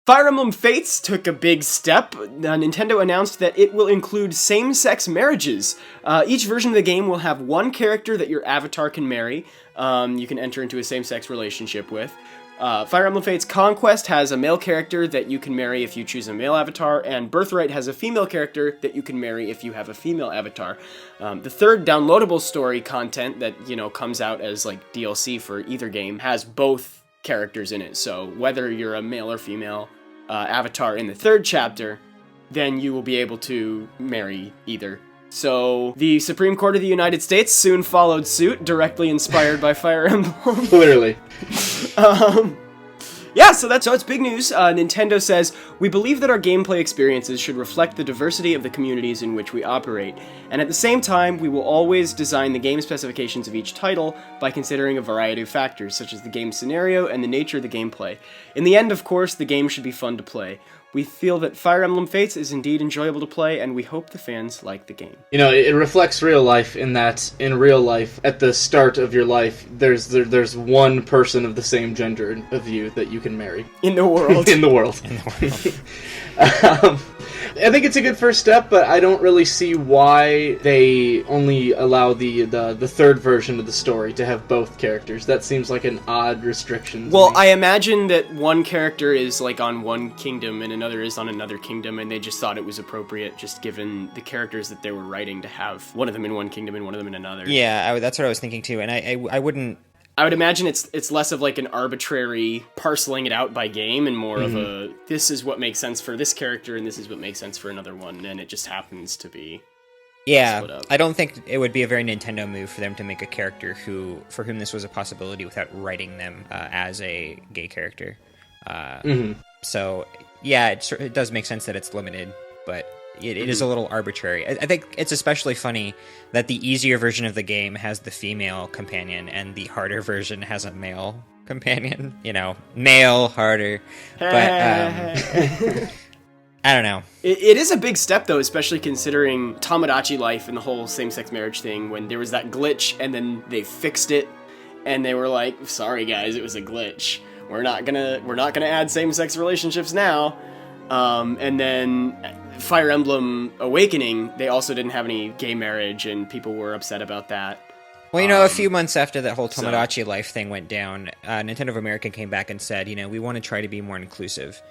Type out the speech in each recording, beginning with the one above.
Fire Emblem Fates took a big step. Nintendo announced that it will include same-sex marriages. Each version of the game will have one character that your avatar can marry. You can enter into a same-sex relationship with. Fire Emblem Fates Conquest has a male character that you can marry if you choose a male avatar, and Birthright has a female character that you can marry if you have a female avatar. The third downloadable story content that, comes out as like DLC for either game has both characters in it. So whether you're a male or female avatar in the third chapter, then you will be able to marry either. So the Supreme Court of the United States soon followed suit, directly inspired by Fire Emblem. Literally. So it's big news. Nintendo says, "We believe that our gameplay experiences should reflect the diversity of the communities in which we operate, and at the same time, we will always design the game specifications of each title by considering a variety of factors, such as the game scenario and the nature of the gameplay. In the end, of course, the game should be fun to play. We feel that Fire Emblem Fates is indeed enjoyable to play, and we hope the fans like the game." It reflects real life in that, in real life, at the start of your life, there's one person of the same gender of you that you can marry. In the world. In the world. I think it's a good first step, but I don't really see why they only allow the third version of the story to have both characters. That seems like an odd restriction to Well, me. I imagine that one character is like on one kingdom and another is on another kingdom, and they just thought it was appropriate, just given the characters that they were writing, to have one of them in one kingdom and one of them in another. Yeah, that's what I was thinking too, and I wouldn't... I would imagine it's less of like an arbitrary parceling it out by game and more of a, this is what makes sense for this character and this is what makes sense for another one, and it just happens to be split up. I don't think it would be a very Nintendo move for them to make a character for whom this was a possibility without writing them as a gay character. So, yeah, it does make sense that it's limited, but it is a little arbitrary. I think it's especially funny that the easier version of the game has the female companion and the harder version has a male companion. Male, harder. But, I don't know. It is a big step, though, especially considering Tomodachi Life and the whole same-sex marriage thing, when there was that glitch and then they fixed it and they were like, sorry guys, it was a glitch. We're not gonna add same-sex relationships now. And then Fire Emblem Awakening, they also didn't have any gay marriage, and people were upset about that. Well, a few months after that whole Tomodachi Life thing went down, Nintendo of America came back and said, we want to try to be more inclusive.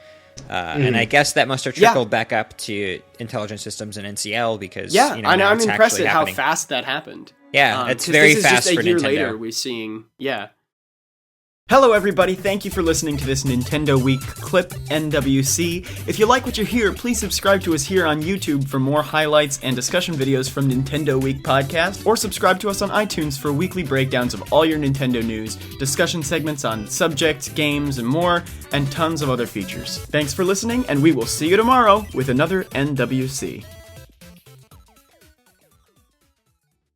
And I guess that must have trickled back up to Intelligent Systems and NCL, because I'm impressed at how fast that happened. Yeah, it's very fast for Nintendo. Just a year later, we're seeing, Hello everybody, thank you for listening to this Nintendo Week clip, NWC. If you like what you hear, please subscribe to us here on YouTube for more highlights and discussion videos from Nintendo Week podcast, or subscribe to us on iTunes for weekly breakdowns of all your Nintendo news, discussion segments on subjects, games, and more, and tons of other features. Thanks for listening, and we will see you tomorrow with another NWC.